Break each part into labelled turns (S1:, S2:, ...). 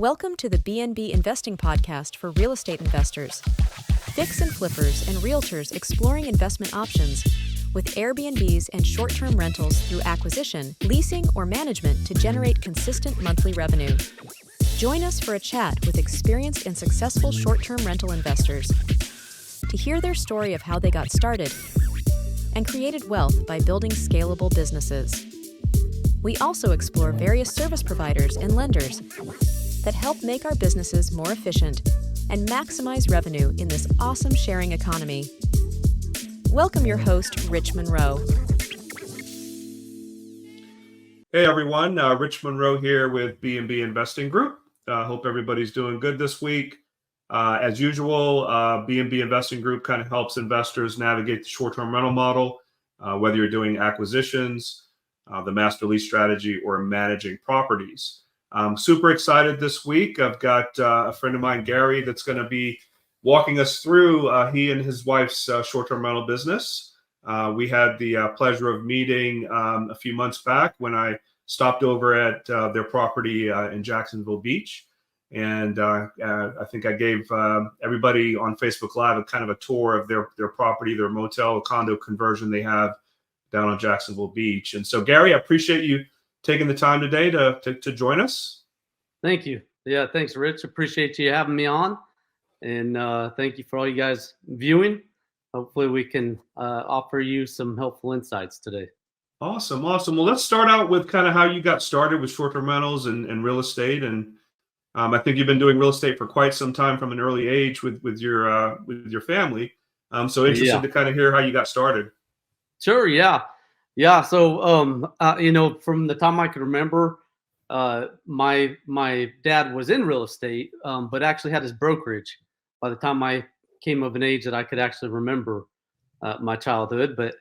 S1: Welcome to the BNB Investing Podcast for real estate investors. Fix and flippers and realtors exploring investment options with Airbnbs and short-term rentals through acquisition, leasing, or management to generate consistent monthly revenue. Join us for a chat with experienced and successful short-term rental investors to hear their story of how they got started and created wealth by building scalable businesses. We also explore various service providers and lenders that help make our businesses more efficient and maximize revenue in this awesome sharing economy. Welcome your host, Rich Munroe.
S2: Hey everyone, Rich Munroe here with BNB Investing Group. Hope everybody's doing good this week. As usual, BNB Investing Group kind of helps investors navigate the short-term rental model, whether you're doing acquisitions, the master lease strategy, or managing properties. I'm super excited this week. I've got a friend of mine, Gary, that's going to be walking us through he and his wife's short-term rental business. We had the pleasure of meeting a few months back when I stopped over at their property in Jacksonville Beach. And I think I gave everybody on Facebook Live a kind of a tour of their property, their motel, a condo conversion they have down on Jacksonville Beach. And so, Gary, I appreciate you taking the time today to join us.
S3: Thank you. Yeah, thanks, Rich. Appreciate you having me on. And thank you for all you guys viewing. Hopefully we can offer you some helpful insights today.
S2: Awesome. Well, let's start out with kind of how you got started with short-term rentals and real estate. And I think you've been doing real estate for quite some time from an early age with your family. So interested to kind of hear how you got started.
S3: Sure. Yeah. So, from the time I could remember, my dad was in real estate, but actually had his brokerage by the time I came of an age that I could actually remember my childhood. But,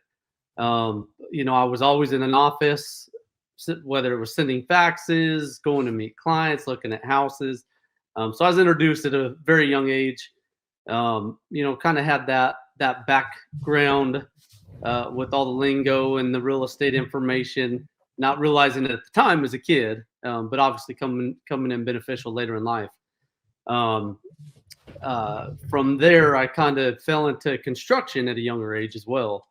S3: I was always in an office, whether it was sending faxes, going to meet clients, looking at houses. So I was introduced at a very young age, kind of had that background with all the lingo and the real estate information, not realizing it at the time as a kid, but obviously coming in beneficial later in life. From there, I kind of fell into construction at a younger age as well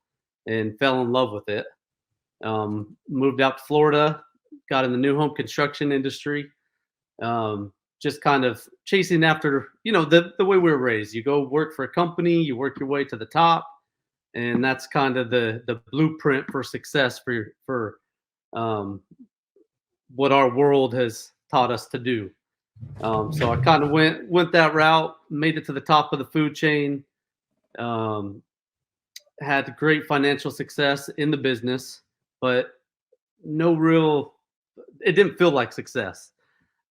S3: and fell in love with it. Moved out to Florida, got in the new home construction industry, just kind of chasing after, the way we were raised. You go work for a company, you work your way to the top. And that's kind of the blueprint for success for what our world has taught us to do. So I kind of went that route, made it to the top of the food chain, had great financial success in the business, but it didn't feel like success.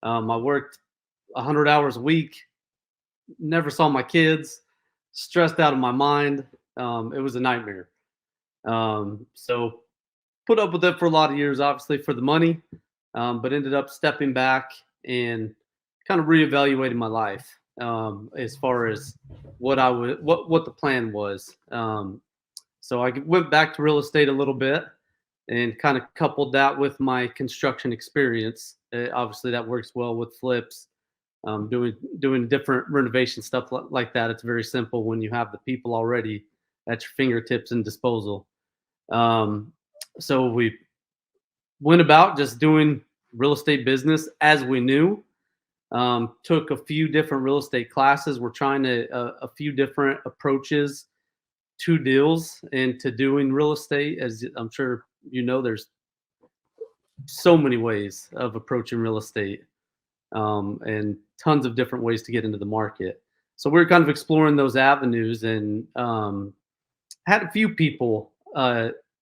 S3: I worked 100 hours a week, never saw my kids, stressed out of my mind. It was a nightmare. So put up with it for a lot of years, obviously for the money, but ended up stepping back and kind of reevaluating my life as far as what the plan was. So I went back to real estate a little bit and kind of coupled that with my construction experience. Obviously that works well with flips. Doing different renovation stuff like that. It's very simple when you have the people already at your fingertips and disposal. So we went about just doing real estate business as we knew. Took a few different real estate classes. We're trying a few different approaches to deals and to doing real estate. As I'm sure there's so many ways of approaching real estate, and tons of different ways to get into the market. So we're kind of exploring those avenues and had a few people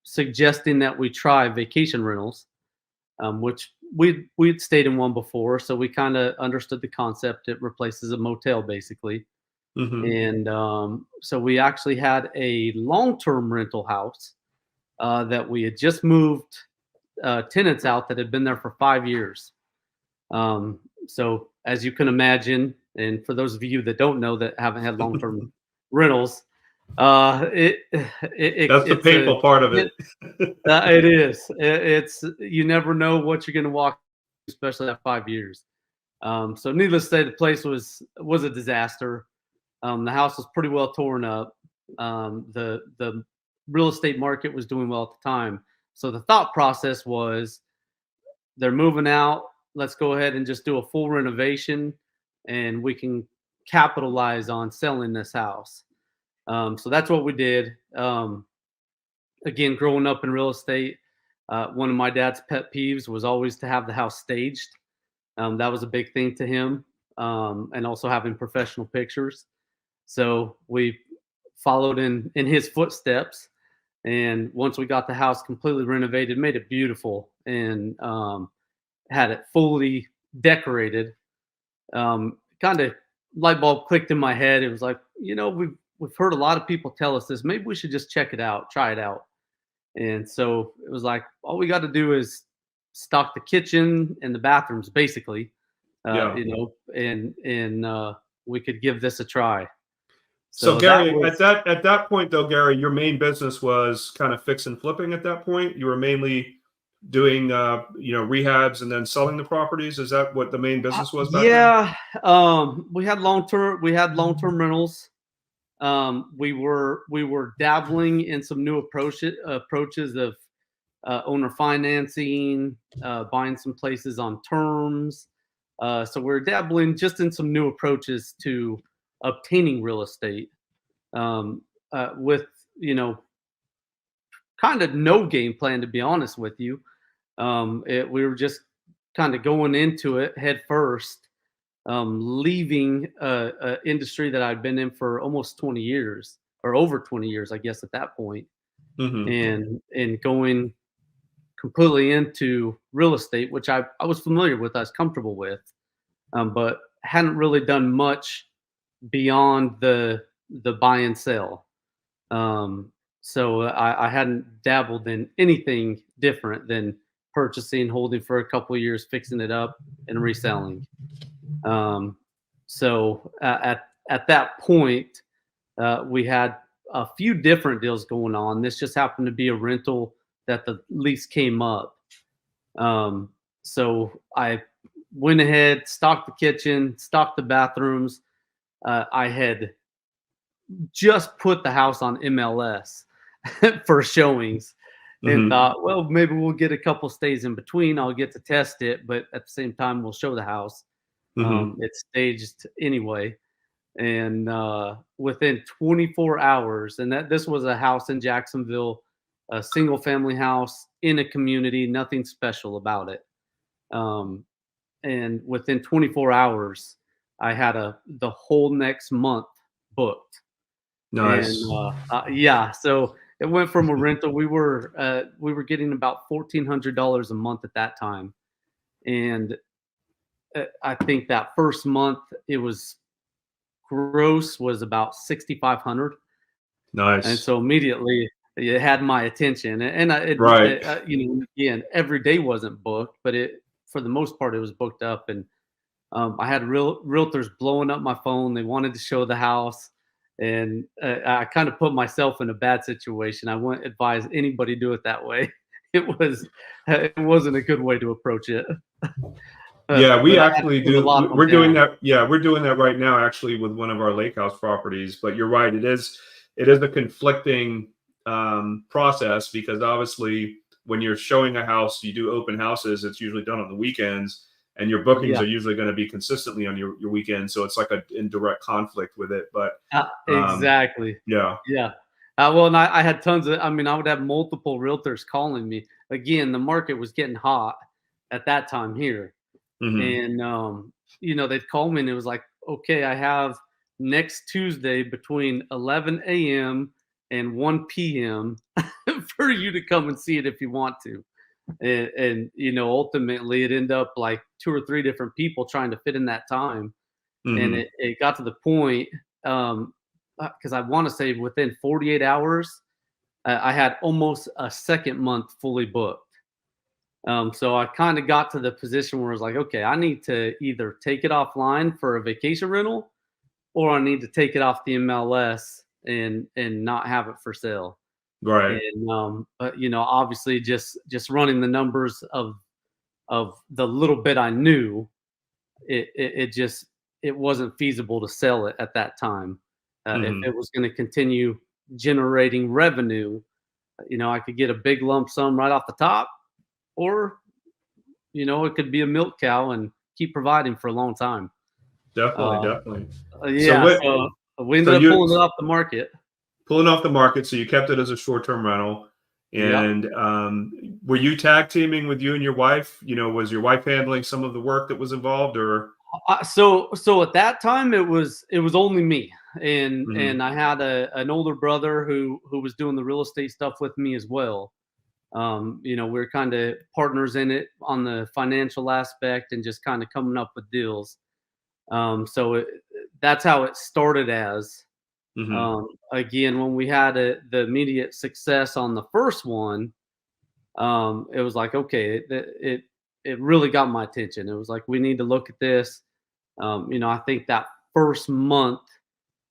S3: suggesting that we try vacation rentals, which we'd stayed in one before, so we kind of understood the concept. It replaces a motel basically. Mm-hmm. And so we actually had a long-term rental house that we had just moved tenants out that had been there for 5 years. So as you can imagine, and for those of you that don't know that haven't had long-term rentals, that's
S2: the painful part of it.
S3: It is. It's you never know what you're going to walk, especially at 5 years. So needless to say, the place was a disaster. The house was pretty well torn up. The real estate market was doing well at the time. So the thought process was, they're moving out. Let's go ahead and just do a full renovation, and we can capitalize on selling this house. So that's what we did. Again, growing up in real estate, one of my dad's pet peeves was always to have the house staged. That was a big thing to him, and also having professional pictures. So we followed in his footsteps. And once we got the house completely renovated, made it beautiful, and had it fully decorated, kind of light bulb clicked in my head. It was like, we've heard a lot of people tell us this. Maybe we should just check it out, try it out. And so it was like, all we got to do is stock the kitchen and the bathrooms, basically, and we could give this a try.
S2: So Gary, at that point though, Gary, your main business was kind of fix and flipping at that point. You were mainly doing, rehabs and then selling the properties. Is that what the main business was back then?
S3: We had long-term rentals. We were dabbling in some new approaches of owner financing, buying some places on terms. So we're dabbling just in some new approaches to obtaining real estate, with kind of no game plan, to be honest with you. We were just kind of going into it head first, leaving an industry that I'd been in for almost 20 years, or over 20 years, I guess, at that point. And going completely into real estate, which I was familiar with, I was comfortable with, but hadn't really done much beyond the buy and sell. So I hadn't dabbled in anything different than purchasing, holding for a couple of years, fixing it up, and reselling. So at that point, we had a few different deals going on. This just happened to be a rental that the lease came up. So I went ahead, stocked the kitchen, stocked the bathrooms. I had just put the house on MLS for showings, and thought, well, maybe we'll get a couple stays in between. I'll get to test it, but at the same time, we'll show the house. It's staged anyway. And within 24 hours, and this was a house in Jacksonville, a single family house in a community, nothing special about it. And within 24 hours, I had the whole next month booked.
S2: Nice.
S3: And so it went from a rental. We were getting about $1,400 a month at that time, and I think that first month it was gross was about $6,500.
S2: Nice.
S3: And so immediately it had my attention, and again, every day wasn't booked, but for the most part it was booked up, and I had realtors blowing up my phone. They wanted to show the house, and I kind of put myself in a bad situation. I wouldn't advise anybody do it that way. It wasn't a good way to approach it.
S2: Yeah, we actually do. We're doing that. Yeah, we're doing that right now, actually, with one of our lake house properties. But you're right; it is a conflicting process, because obviously, when you're showing a house, you do open houses. It's usually done on the weekends, and your bookings are usually going to be consistently on your weekends. So it's like in direct conflict with it. But
S3: exactly.
S2: Yeah.
S3: Well, and I had tons of. I mean, I would have multiple realtors calling me. Again, the market was getting hot at that time here. And they'd call me, and it was like, okay, I have next Tuesday between 11 a.m. and 1 p.m. for you to come and see it if you want to. And ultimately it ended up like 2 or 3 different people trying to fit in that time. And it got to the point, because I want to say within 48 hours, I had almost a second month fully booked. So I kind of got to the position where I was like, okay, I need to either take it offline for a vacation rental, or I need to take it off the MLS and not have it for sale.
S2: Right.
S3: And obviously just running the numbers of the little bit I knew, it wasn't feasible to sell it at that time. If
S2: Mhm.
S3: it was going to continue generating revenue, I could get a big lump sum right off the top, or it could be a milk cow and keep providing for a long time.
S2: Definitely,
S3: Uh,
S2: definitely. So
S3: yeah,
S2: what
S3: so we
S2: so
S3: ended up
S2: you
S3: pulling it off the market.
S2: pulling off the market, so you kept it as a short-term rental.
S3: Yep.
S2: And were you tag teaming with you and your wife? Was your wife handling some of the work that was involved, or?
S3: So at that time it was only me, and
S2: Mhm.
S3: and I had an older brother who was doing the real estate stuff with me as well. We're kind of partners in it on the financial aspect and just kind of coming up with deals. That's how it started as.
S2: Mhm.
S3: Again, when we had the immediate success on the first one, it was like, okay, it really got my attention. It was like, we need to look at this. I think that first month,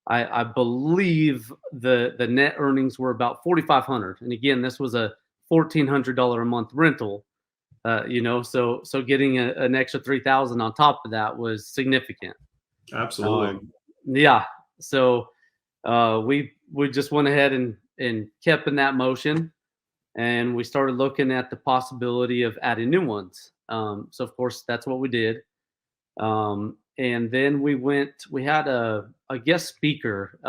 S3: I believe the net earnings were about 4,500. And again, this was a $1,400 a month rental. So getting an extra 3,000 on top of that was significant.
S2: Absolutely.
S3: Yeah. So we just went ahead and kept in that motion, and we started looking at the possibility of adding new ones. So of course that's what we did. And then we had a guest speaker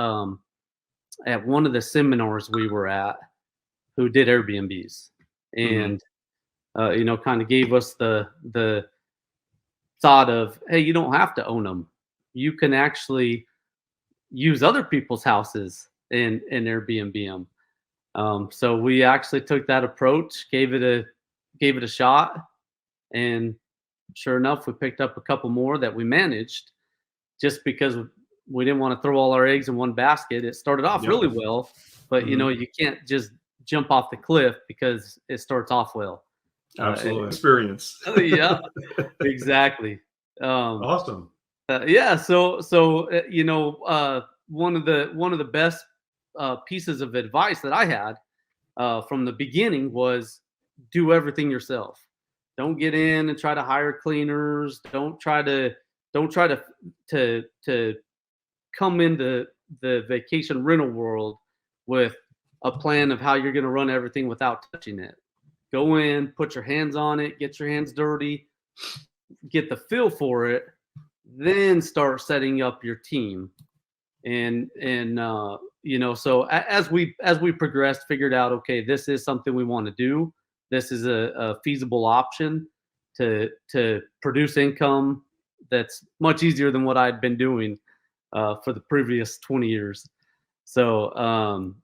S3: at one of the seminars we were at who did Airbnbs,
S2: Mhm.
S3: and kind of gave us the thought of, hey, you don't have to own them. You can actually use other people's houses and Airbnb them. So we actually took that approach, gave it a shot, and sure enough, we picked up a couple more that we managed, just because we didn't want to throw all our eggs in one basket. It started off
S2: Yep.
S3: really well, but
S2: Mhm.
S3: you can't just jump off the cliff because it starts off well.
S2: Absolutely. Experience.
S3: Yeah, exactly. Um,
S2: Awesome.
S3: yeah, so one of the best pieces of advice that I had from the beginning was, do everything yourself. Don't get in and try to hire cleaners. Don't try to come into the vacation rental world with a plan of how you're going to run everything without touching it. Go in, put your hands on it, get your hands dirty, get the feel for it, then start setting up your team. So as we progressed, figured out, okay, this is something we want to do. This is a feasible option to produce income that's much easier than what I'd been doing for the previous 20 years. So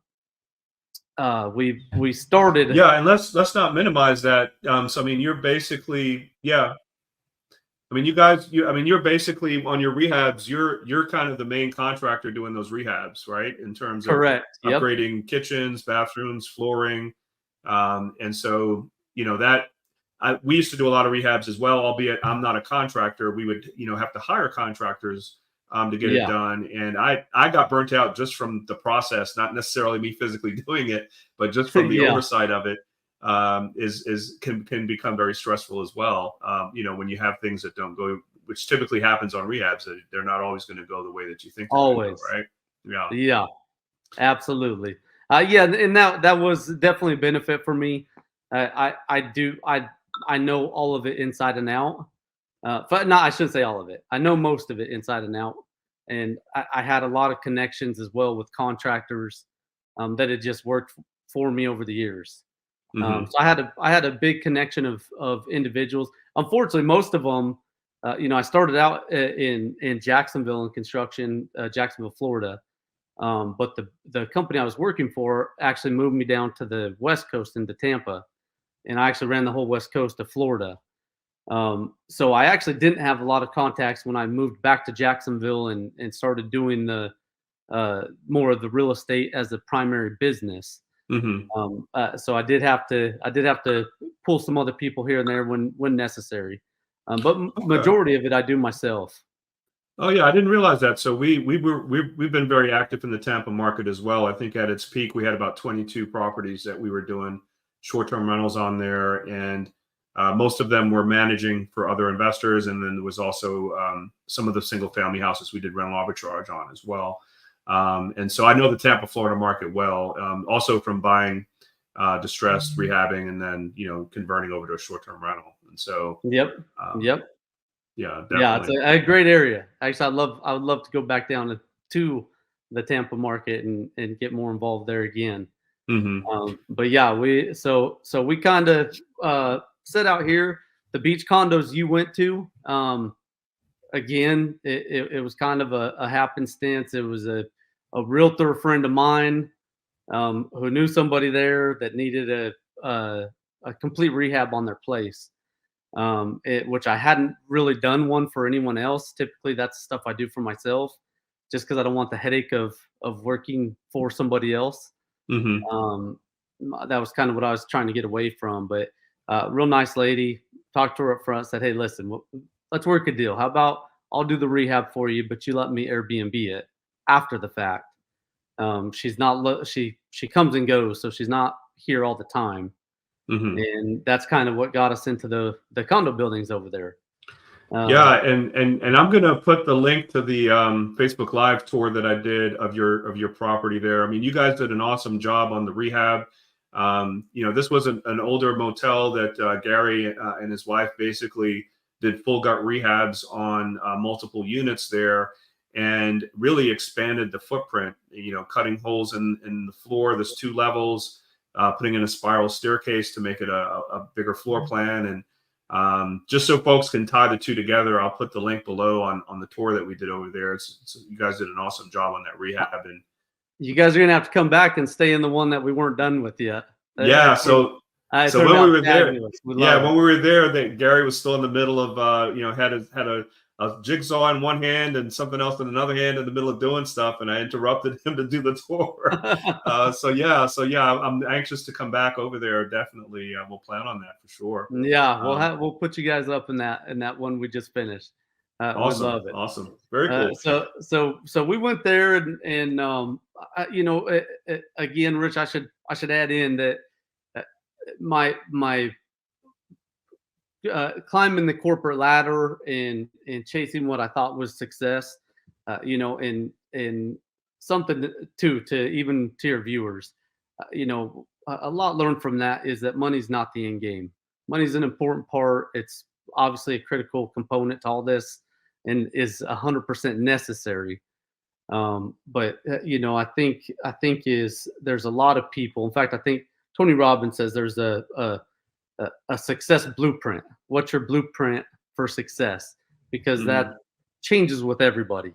S3: we started.
S2: Yeah, and let's not minimize that. So I mean, you're basically, yeah. I mean, you're basically on your rehabs. You're kind of the main contractor doing those rehabs, right? In terms of
S3: Correct. Yep.
S2: upgrading kitchens, bathrooms, flooring, and so that we used to do a lot of rehabs as well. Albeit I'm not a contractor, we would have to hire contractors to get it
S3: Yeah.
S2: done. And I got burnt out just from the process, not necessarily me physically doing it, but just from the
S3: Yeah.
S2: oversight of it. Can become very stressful as well. When you have things that don't go, which typically happens on rehabs, that they're not always going to go the way that you think they're going to go,
S3: Always.
S2: right? Yeah.
S3: Yeah. Absolutely. Yeah, and that was definitely a benefit for me. I know all of it inside and out. But no, I shouldn't say all of it. I know most of it inside and out, and I had a lot of connections as well with contractors that had just worked for me over the years.
S2: Hmm.
S3: So I had a big connection of individuals. Unfortunately, most of them, I started out in Jacksonville in construction, Jacksonville, Florida. But the company I was working for actually moved me down to the West Coast into Tampa, and I actually ran the whole West Coast of Florida. So I actually didn't have a lot of contacts when I moved back to Jacksonville and started doing the more of the real estate as a primary business.
S2: Hmm.
S3: So I did have to pull some other people here and there when necessary. But
S2: Okay.
S3: majority of it I do myself.
S2: Oh yeah, I didn't realize that. So we've been very active in the Tampa market as well. I think at its peak we had about 22 properties that we were doing short-term rentals on there, and Most of them were managing for other investors, and then there was also some of the single family houses we did rental arbitrage on as well. And so I know the Tampa, Florida market well, also from buying distressed, rehabbing, and then converting over to a short-term rental. And so yeah, definitely.
S3: Yeah, it's a great area. Actually, I would love to go back down to the Tampa market and get more involved there again. But yeah, we kind of set out here. The beach condos you went to, again, it was kind of a happenstance. It was a realtor friend of mine who knew somebody there that needed a complete rehab on their place, which I hadn't really done one for anyone else. Typically, that's stuff I do for myself, just because I don't want the headache of working for somebody else. That was kind of what I was trying to get away from. But real nice lady, talked to her up front, said, "Hey, listen, let's work a deal. How about I'll do the rehab for you, but you let me Airbnb it after the fact." She's not she comes and goes, so she's not here all the time. And that's kind of what got us into the condo buildings over there.
S2: Yeah, and I'm gonna put the link to the Facebook Live tour that I did of your property there. I mean, you guys did an awesome job on the rehab. This was an older motel that Gary and his wife basically did full gut rehabs on multiple units there, and really expanded the footprint. Cutting holes in the floor. There's 2 levels, putting in a spiral staircase to make it a bigger floor plan. And just so folks can tie the two together, I'll put the link below on the tour that we did over there. You guys did an awesome job on that rehab. And
S3: you guys are gonna have to come back and stay in the one that we weren't done with yet.
S2: Yeah. So when we were there, when we were there, that Gary was still in the middle of, had a jigsaw in one hand and something else in another hand in the middle of doing stuff, and I interrupted him to do the tour. I'm anxious to come back over there. Definitely, we'll plan on that for sure.
S3: Yeah, we'll put you guys up in that one we just finished.
S2: Awesome,
S3: love it.
S2: Awesome, very cool.
S3: So we went there, and again, Rich, I should add in that my climbing the corporate ladder and chasing what I thought was success, and something to even to your viewers, a lot learned from that is that money's not the end game. Money's an important part. It's obviously a critical component to all this and is 100% necessary. But I think there's a lot of people. In fact, I think Tony Robbins says there's a success blueprint. What's your blueprint for success? Because that changes with everybody.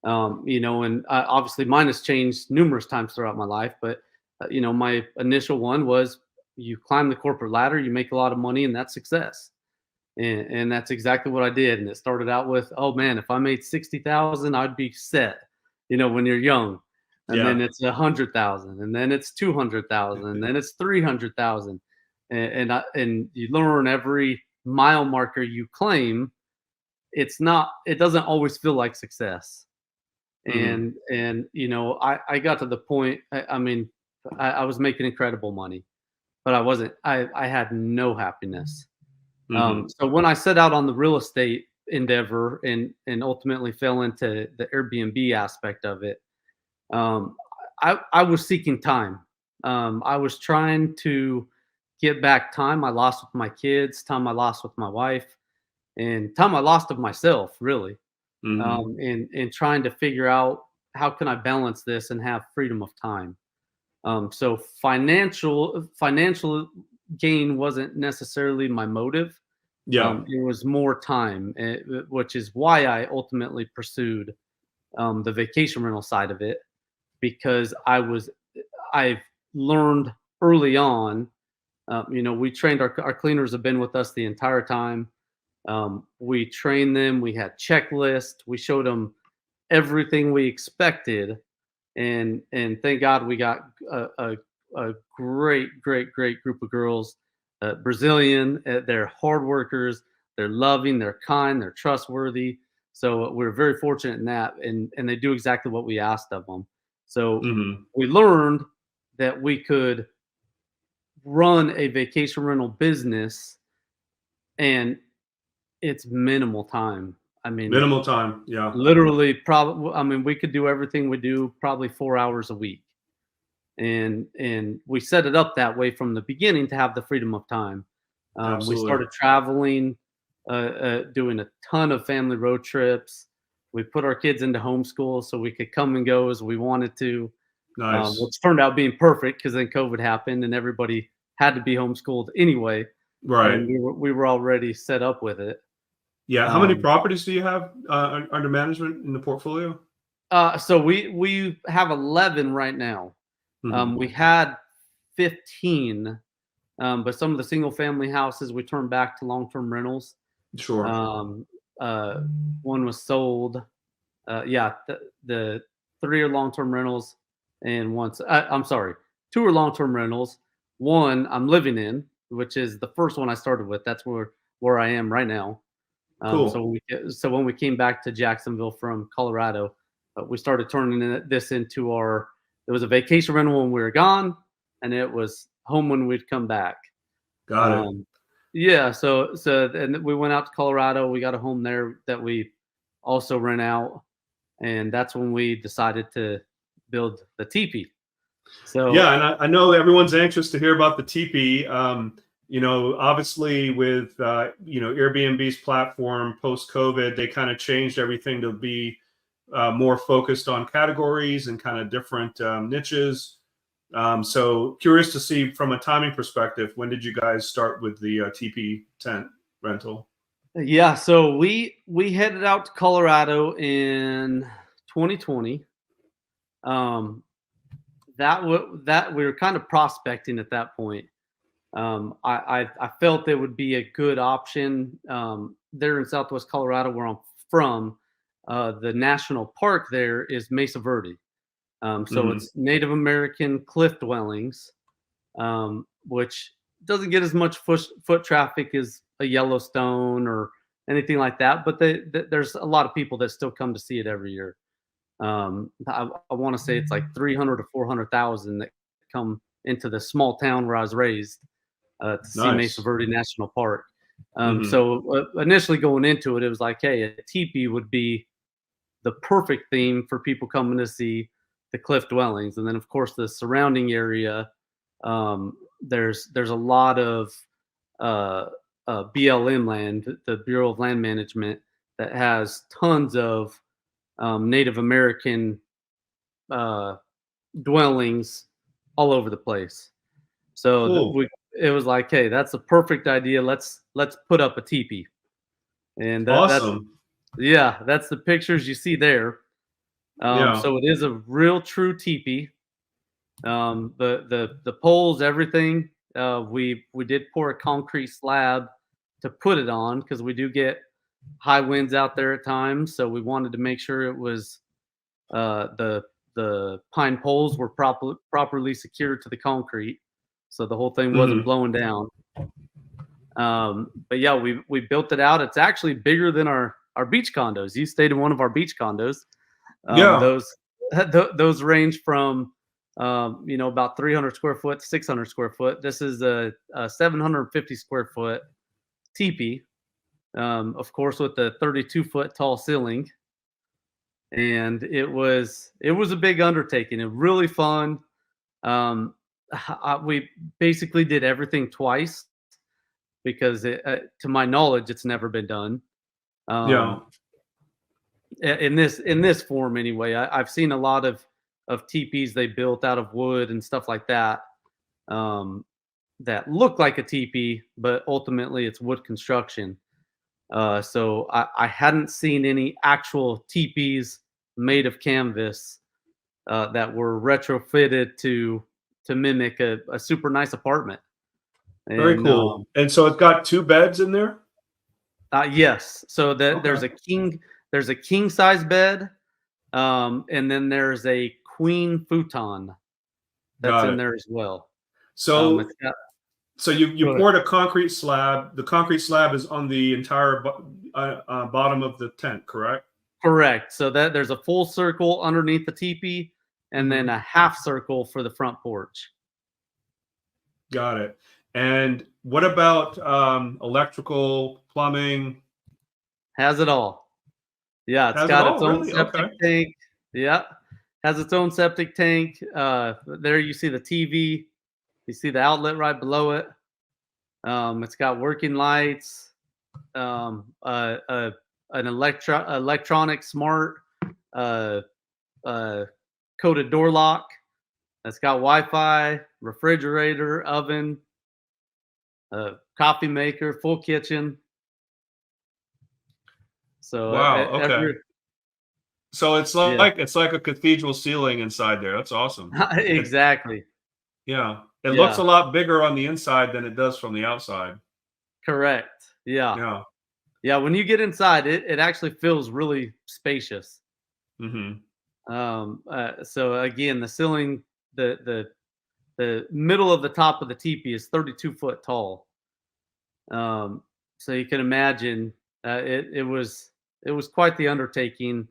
S3: And obviously mine has changed numerous times throughout my life. But my initial one was you climb the corporate ladder, you make a lot of money, and that's success. And that's exactly what I did. And it started out with, oh man, if I made 60,000, I'd be set. When you're young, and then it's 100,000, and then it's 200,000, and then it's 300,000, and you learn every mile marker you claim. It doesn't always feel like success. And I got to the point. I was making incredible money, but I wasn't. I had no happiness. So when I set out on the real estate endeavor and ultimately fell into the Airbnb aspect of it, I was seeking time. I was trying to get back time I lost with my kids, time I lost with my wife, and time I lost of myself, really. And trying to figure out how can I balance this and have freedom of time. So financial gain wasn't necessarily my motive. It was more time, which is why I ultimately pursued the vacation rental side of it, because I've learned early on. We trained our cleaners have been with us the entire time. We trained them. We had checklists. We showed them everything we expected, and thank God we got a great group of girls. Brazilian, they're hard workers, they're loving, they're kind, they're trustworthy. So we're very fortunate in that, and they do exactly what we asked of them. So we learned that we could run a vacation rental business and it's minimal time. I mean,
S2: Minimal time. Yeah.
S3: literally, probably. I mean, we could do everything we do probably 4 hours a week, and we set it up that way from the beginning to have the freedom of time. We
S2: Absolutely.
S3: started traveling, doing a ton of family road trips. We put our kids into homeschool so we could come and go as we wanted to.
S2: Nice.
S3: Which turned out being perfect because then COVID happened and everybody had to be homeschooled anyway.
S2: Right.
S3: And we were already set up with it.
S2: Yeah. How many properties do you have under management in the portfolio?
S3: So we have 11 right now.
S2: Mhm.
S3: We had 15, but some of the single family houses we turned back to long-term rentals.
S2: Sure.
S3: One was sold. The 3 are long-term rentals, and I'm sorry, 2 are long-term rentals. One I'm living in, which is the first one I started with. That's where I am right now.
S2: Cool.
S3: So when we came back to Jacksonville from Colorado, we started turning this into it was a vacation rental when we were gone, and it was home when we'd come back.
S2: Got it.
S3: Yeah. So and we went out to Colorado. We got a home there that we also rent out, and that's when we decided to build the teepee. So
S2: yeah, and I know everyone's anxious to hear about the teepee. Obviously with Airbnb's platform post-COVID, they kind of changed everything to be more focused on categories and kind of different niches. So curious to see from a timing perspective, when did you guys start with the teepee tent rental?
S3: Yeah, so we headed out to Colorado in 2020. That we were kind of prospecting at that point. I felt it would be a good option there in Southwest Colorado, where I'm from. The national park there is Mesa Verde. So it's Native American cliff dwellings, which doesn't get as much foot traffic as a Yellowstone or anything like that. But there's a lot of people that still come to see it every year. I want to say it's like 300 to 400,000 that come into the small town where I was raised to see Mesa Verde National Park. So initially going into it, it was like, hey, a teepee would be the perfect theme for people coming to see the cliff dwellings. And then of course the surrounding area, there's a lot of BLM land, the Bureau of Land Management, that has tons of Native American dwellings all over the place. So
S2: cool.
S3: It was like, hey, that's a perfect idea. Let's put up a teepee. And
S2: Awesome.
S3: that's the pictures you see there. So it is a real true teepee. The poles, everything. We did pour a concrete slab to put it on because we do get high winds out there at times. So we wanted to make sure it was the pine poles were properly secured to the concrete, so the whole thing wasn't blowing down. But yeah, we built it out. It's actually bigger than our beach condos. You stayed in one of our beach condos. Those range from about 300 square foot to 600 square foot. This is a 750 square foot teepee, of course, with the 32-foot tall ceiling. And it was a big undertaking. It was really fun. We basically did everything twice because to my knowledge, it's never been done. In this form anyway. I've seen a lot of teepees they built out of wood and stuff like that, that look like a teepee, but ultimately it's wood construction. So I hadn't seen any actual teepees made of canvas that were retrofitted to mimic a super nice apartment.
S2: Very cool. And so it's got 2 beds in there?
S3: Yes. So there's a king size bed, and then there's a queen futon that's in there as well.
S2: So you poured a concrete slab. The concrete slab is on the entire bottom of the tent, correct?
S3: Correct. So there's a full circle underneath the teepee, and then a half circle for the front porch.
S2: Got it. And What about electrical, plumbing?
S3: Has it all. Yeah, it's
S2: Has it
S3: got
S2: all?
S3: its own
S2: Really?
S3: septic
S2: Okay.
S3: tank. Yeah, has its own septic tank. There you see the TV. You see the outlet right below it. It's got working lights, an electronic smart uh, uh, coded door lock. That's got Wi-Fi, refrigerator, oven, coffee maker, full kitchen. So
S2: Wow. Okay.
S3: every
S2: So it's
S3: yeah,
S2: like a cathedral ceiling inside there. That's awesome. It
S3: exactly.
S2: Yeah. It looks
S3: Yeah,
S2: a lot bigger on the inside than it does from the outside.
S3: correct. Yeah,
S2: Yeah.
S3: yeah. When you get inside, it actually feels really spacious.
S2: Hmm.
S3: So again, the ceiling, the middle of the top of the teepee is 32 foot tall. Um, so you can imagine it was quite the undertaking.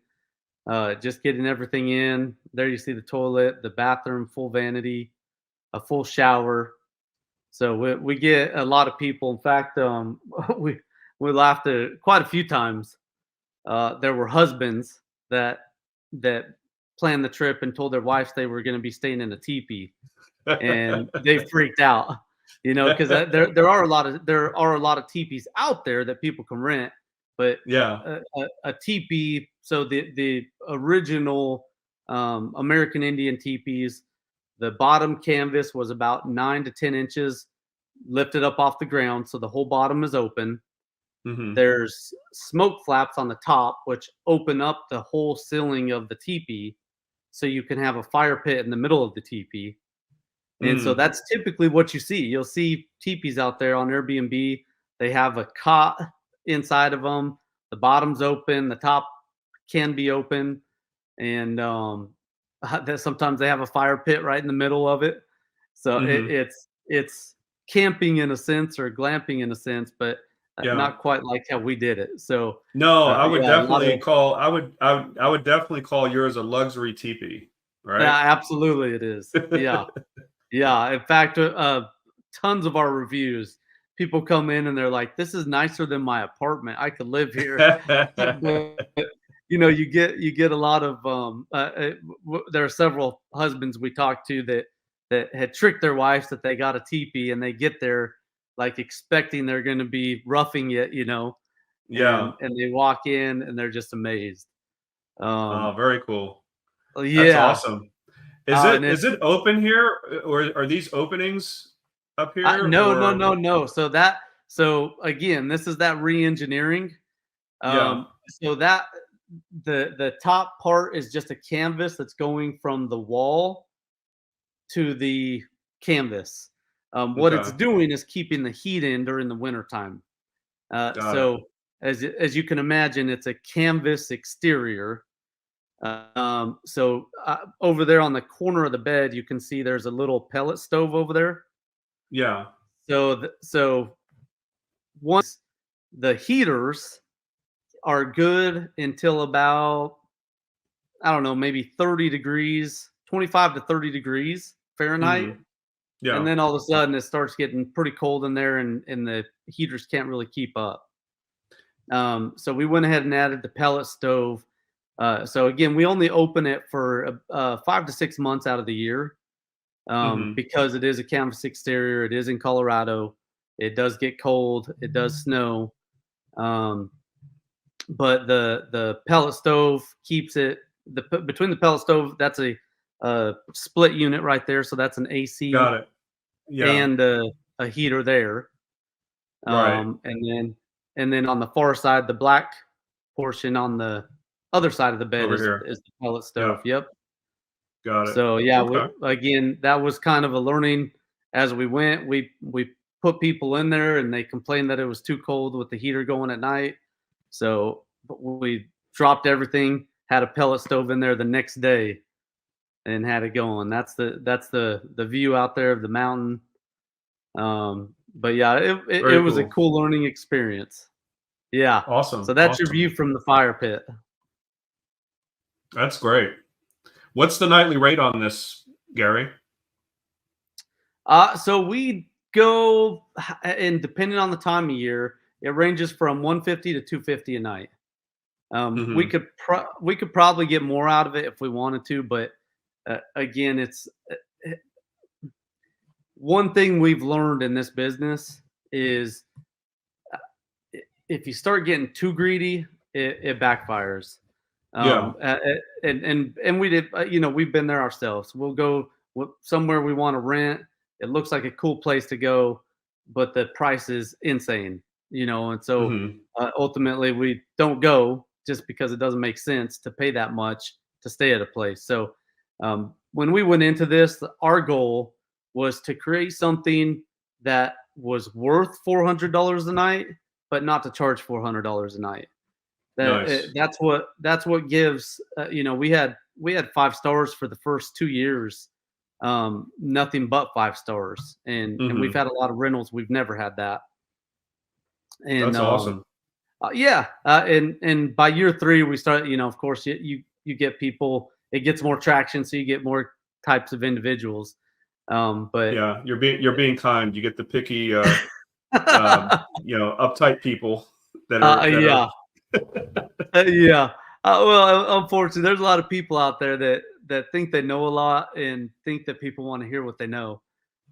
S3: Just getting everything in. There you see the toilet, the bathroom, full vanity, a full shower. So we get a lot of people. In fact, we we laughed at quite a few times. There were husbands that planned the trip and told their wives they were going to be staying in a teepee, and they freaked out. Because there are a lot of teepees out there that people can rent, but
S2: Yeah.
S3: a teepee. So the original American Indian teepees, the bottom canvas was about 9 to 10 inches lifted up off the ground, so the whole bottom is open.
S2: Hmm.
S3: There's smoke flaps on the top, which open up the whole ceiling of the teepee, so you can have a fire pit in the middle of the teepee. And so
S2: Mm.
S3: that's typically what you see. You'll see teepees out there on Airbnb. They have a cot inside of them. The bottom's open. The top can be open, and sometimes they have a fire pit right in the middle of it. So
S2: Hmm.
S3: it's camping in a sense, or glamping in a sense, but
S2: Yeah.
S3: not quite like how we did it. So
S2: No, I would
S3: yeah, a lot
S2: definitely
S3: of
S2: call. I would definitely call yours a luxury teepee.
S3: yeah,
S2: Right.
S3: absolutely it is. Yeah. Yeah, in fact, tons of our reviews, people come in and they're like, "This is nicer than my apartment. I could live here." But you get a lot of there are several husbands we talked to that had tricked their wives that they got a teepee, and they get there like expecting they're going to be roughing it,
S2: Yeah.
S3: and they walk in and they're just amazed.
S2: Oh,
S3: Um,
S2: very cool. That's
S3: yeah,
S2: awesome. Is
S3: and
S2: it
S3: it's
S2: is it open here, or are these openings up here,
S3: no, no,
S2: or
S3: no, no. So again, this is that re-engineering.
S2: yeah?
S3: So that the top part is just a canvas that's going from the wall to the canvas. What it's
S2: Okay,
S3: doing is keeping the heat in during the wintertime.
S2: got it.
S3: So as you can imagine, it's a canvas exterior. So over there on the corner of the bed, you can see there's a little pellet stove over there.
S2: Yeah,
S3: So once the heaters are good until about, I don't know, maybe 30 degrees, 25 to 30 degrees Fahrenheit.
S2: mhm,
S3: And
S2: yeah,
S3: then all of a sudden it starts getting pretty cold in there, and the heaters can't really keep up. So we went ahead and added the pellet stove. So again, we only open it for 5 to 6 months out of the year,
S2: mhm,
S3: because it is a canvas exterior. It is in Colorado. It does get cold. It does snow. Um, but the pellet stove keeps it between the pellet stove. That's a split unit right there, so that's an
S2: got
S3: AC
S2: it. Yeah,
S3: and a heater there.
S2: right,
S3: And then on the far side, the black portion on the other side of the bed
S2: over
S3: is
S2: here.
S3: is the pellet
S2: Yeah,
S3: stove. Yep.
S2: got it.
S3: So yeah,
S2: Okay.
S3: again, that was kind of a learning as we went. We put people in there, and they complained that it was too cold with the heater going at night. So we dropped everything, had a pellet stove in there the next day, and had it going. That's the view out there of the mountain. But yeah, it
S2: Very
S3: was a
S2: cool.
S3: cool learning experience. Yeah. So
S2: Awesome,
S3: that's your
S2: awesome.
S3: view from the fire pit.
S2: That's great. What's the nightly rate on this, Gary?
S3: So we go, and depending on the time of year, it ranges from 150 to 250 a night. We could probably get more out of it if we wanted to, but again, it's one thing we've learned in this business is if you start getting too greedy, it backfires. And we did, we've been there ourselves. We'll go somewhere we want to rent. It looks like a cool place to go, but the price is insane, and so ultimately we don't go just because it doesn't make sense to pay that much to stay at a place. So when we went into this, our goal was to create something that was worth $400 a night, but not to charge $400 a night. That's what gives. We had 5 stars for the first 2 years, nothing but 5 stars, and we've had a lot of rentals. We've never had that. And
S2: that's awesome.
S3: And by year 3, we start. Of course, you get people. It gets more traction, so you get more types of individuals. But
S2: yeah, you're being kind. You get the picky, uptight people that are.
S3: Well, unfortunately, there's a lot of people out there that think they know a lot and think that people want to hear what they know,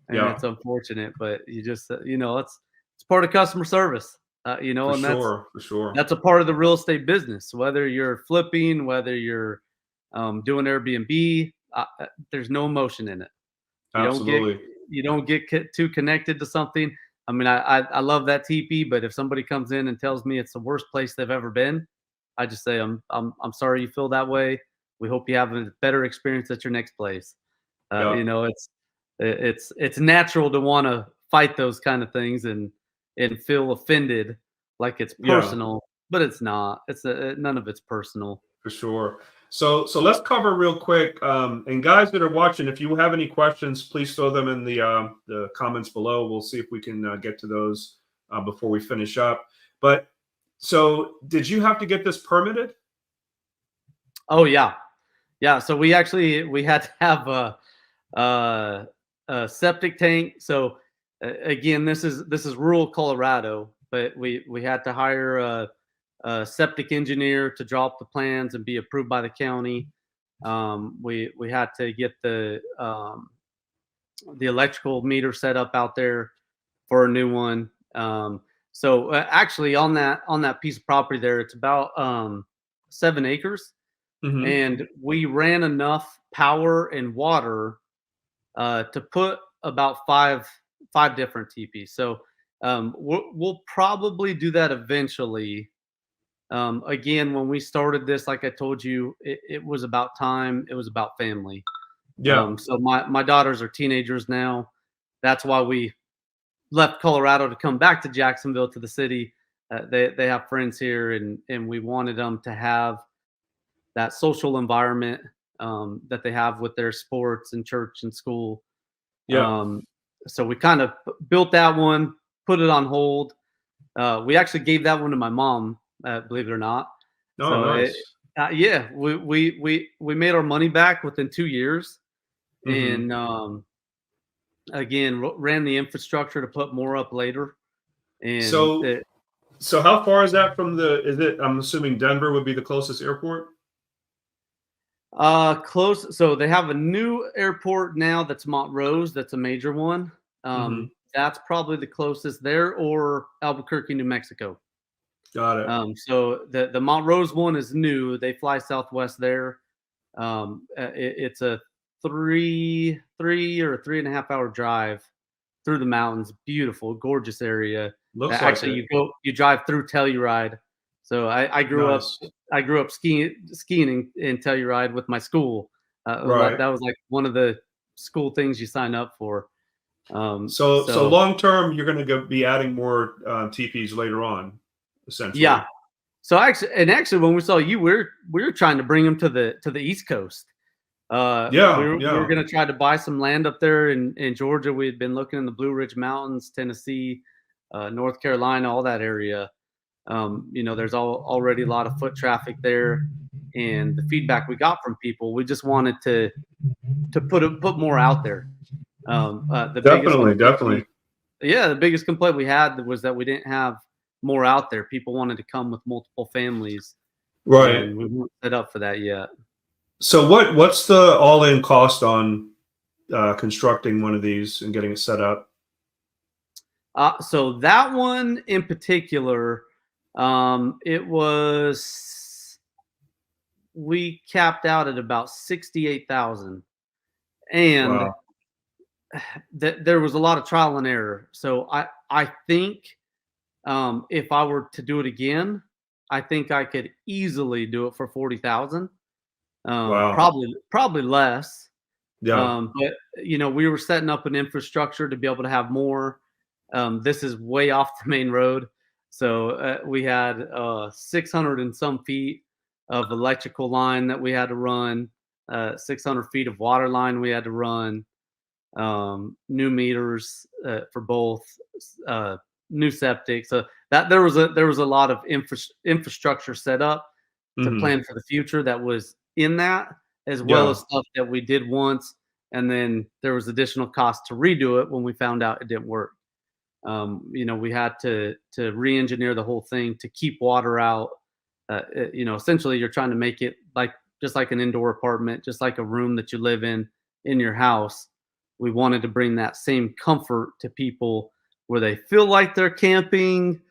S3: and it's unfortunate. But you just, it's part of customer service, for
S2: sure.
S3: That's a part of the real estate business. Whether you're flipping, whether you're doing Airbnb, there's no emotion in it.
S2: Absolutely.
S3: You don't get too connected to something. I mean, I love that Teepee, but if somebody comes in and tells me it's the worst place they've ever been, I just say, I'm sorry you feel that way. We hope you have a better experience at your next place. It's natural to want to fight those kind of things and feel offended, like it's personal, but it's not. It's none of it's personal.
S2: For sure. So let's cover real quick. And guys that are watching, if you have any questions, please throw them in the comments below. We'll see if we can get to those before we finish up. But so did you have to get this permitted?
S3: Oh yeah. So we had to have a septic tank. So again, this is rural Colorado, but we had to hire a septic engineer to draw up the plans and be approved by the county. We had to get the electrical meter set up out there for a new one. So actually on that piece of property there, it's about 7 acres, and we ran enough power and water to put about five different teepees. So we'll probably do that eventually. Again, when we started this, like I told you, it was about time. It was about family. So my daughters are teenagers now. That's why we left Colorado to come back to Jacksonville, to the city. They have friends here, and we wanted them to have that social environment that they have with their sports and church and school. So we kind of built that one, put it on hold. We actually gave that one to my mom. Believe it or not.
S2: Nice.
S3: We made our money back within 2 years, and again ran the infrastructure to put more up later. And
S2: so how far is that from I'm assuming Denver would be the closest airport?
S3: Close. So they have a new airport now that's Montrose. That's a major one. That's probably the closest there, or Albuquerque, New Mexico.
S2: Got it.
S3: So the Montrose one is new. They fly Southwest there. It's a 3 or 3.5 hour drive through the mountains. Beautiful, gorgeous area.
S2: Looks
S3: actually
S2: like
S3: you drive through Telluride. So I grew up skiing in Telluride with my school.
S2: Right.
S3: That was like one of the school things you sign up for.
S2: So long term, you're going to be adding more teepees later on. Essentially.
S3: Yeah. So actually, when we saw you, we were trying to bring them to the East Coast. We were going to try to buy some land up there in Georgia. We had been looking in the Blue Ridge Mountains, Tennessee, North Carolina, all that area. There's already a lot of foot traffic there, and the feedback we got from people, we just wanted to put more out there.
S2: Definitely.
S3: Yeah, the biggest complaint we had was that we didn't have more out there. People wanted to come with multiple families,
S2: Right.
S3: and we weren't set up for that yet.
S2: So what's the all-in cost on constructing one of these and getting it set up?
S3: So that one in particular, we capped out at about 68,000, and
S2: Wow.
S3: there was a lot of trial and error. So I think if I were to do it again, I think I could easily do it for 40,000.
S2: Wow.
S3: Probably less.
S2: Yeah.
S3: But we were setting up an infrastructure to be able to have more. This is way off the main road, so we had 600 and some feet of electrical line that we had to run, 600 feet of water line we had to run, new meters for both, new septic. So that there was a lot of infrastructure set up to
S2: Mhm.
S3: plan for the future that was in that, as well as stuff that we did once, and then there was additional cost to redo it when we found out it didn't work. We had to re-engineer the whole thing to keep water out. Essentially, you're trying to make it just like an indoor apartment, just like a room that you live in your house. We wanted to bring that same comfort to people where they feel like they're camping,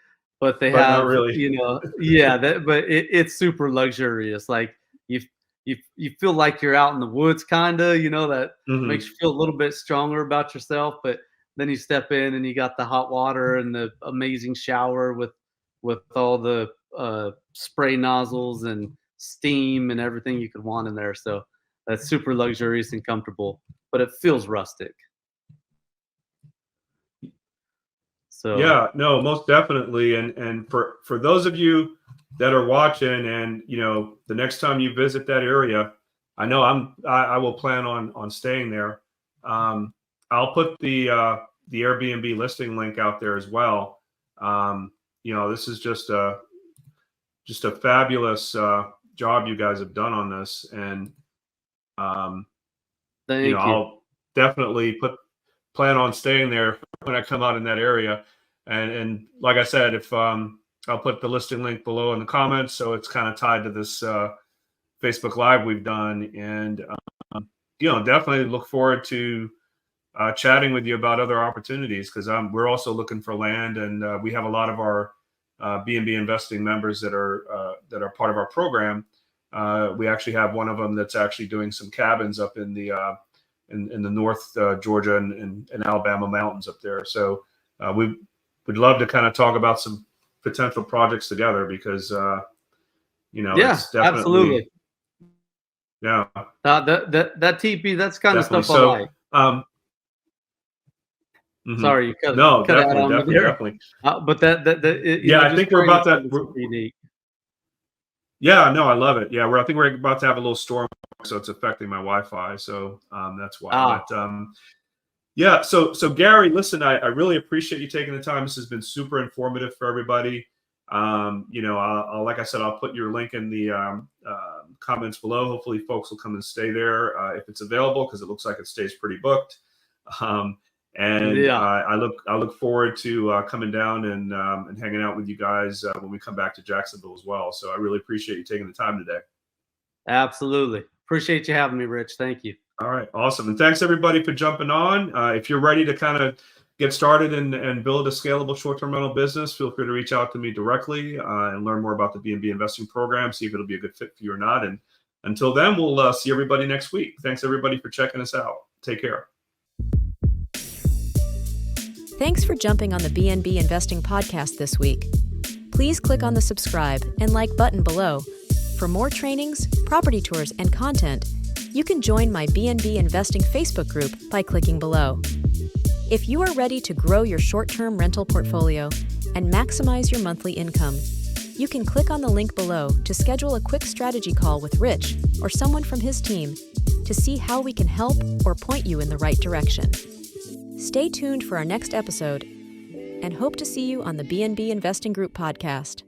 S3: but they
S2: But not
S3: have,
S2: really.
S3: but it's super luxurious. Like you feel like you're out in the woods, kind of, that
S2: Mhm.
S3: makes you feel a little bit stronger about yourself. But then you step in and you got the hot water and the amazing shower with all the spray nozzles and steam and everything you could want in there. So that's super luxurious and comfortable, but it feels rustic. So
S2: Yeah, no, most definitely. And for those of you that are watching, and the next time you visit that area, I know I will plan on staying there. I'll put the Airbnb listing link out there as well. This is just a fabulous job you guys have done on this, and
S3: thank you.
S2: I'll definitely plan on staying there when I come out in that area. And like I said, if I'll put the listing link below in the comments, so it's kind of tied to this Facebook Live we've done, and definitely look forward to chatting with you about other opportunities, because we're also looking for land, and we have a lot of our B&B investing members that are part of our program. We actually have one of them that's actually doing some cabins up in the North Georgia and Alabama mountains up there. So we would love to kind of talk about some potential projects together, because it's definitely,
S3: absolutely.
S2: Yeah.
S3: That Teepee, that's kind
S2: Definitely.
S3: of stuff I like. Sorry, you cut
S2: definitely,
S3: out on me there.
S2: definitely.
S3: But
S2: I think we're about that.
S3: Unique.
S2: Yeah, no, I love it. Yeah, I think we're about to have a little storm, so it's affecting my Wi-Fi. So that's why. But yeah, so Gary, listen, I really appreciate you taking the time. This has been super informative for everybody. I'll like I said, I'll put your link in the comments below. Hopefully, folks will come and stay there if it's available, because it looks like it stays pretty booked. I look forward to coming down and hanging out with you guys when we come back to Jacksonville as well. So I really appreciate you taking the time today.
S3: Absolutely. Appreciate you having me, Rich. Thank you.
S2: All right. Awesome. And thanks everybody for jumping on. If you're ready to kind of get started and build a scalable short-term rental business, feel free to reach out to me directly and learn more about the B&B investing program, see if it'll be a good fit for you or not. And until then, we'll see everybody next week. Thanks everybody for checking us out. Take care.
S1: Thanks for jumping on the B&B Investing Podcast this week. Please click on the subscribe and like button below. For more trainings, property tours, and content, you can join my B&B Investing Facebook group by clicking below. If you are ready to grow your short-term rental portfolio and maximize your monthly income, you can click on the link below to schedule a quick strategy call with Rich or someone from his team to see how we can help or point you in the right direction. Stay tuned for our next episode and hope to see you on the B&B Investing Group podcast.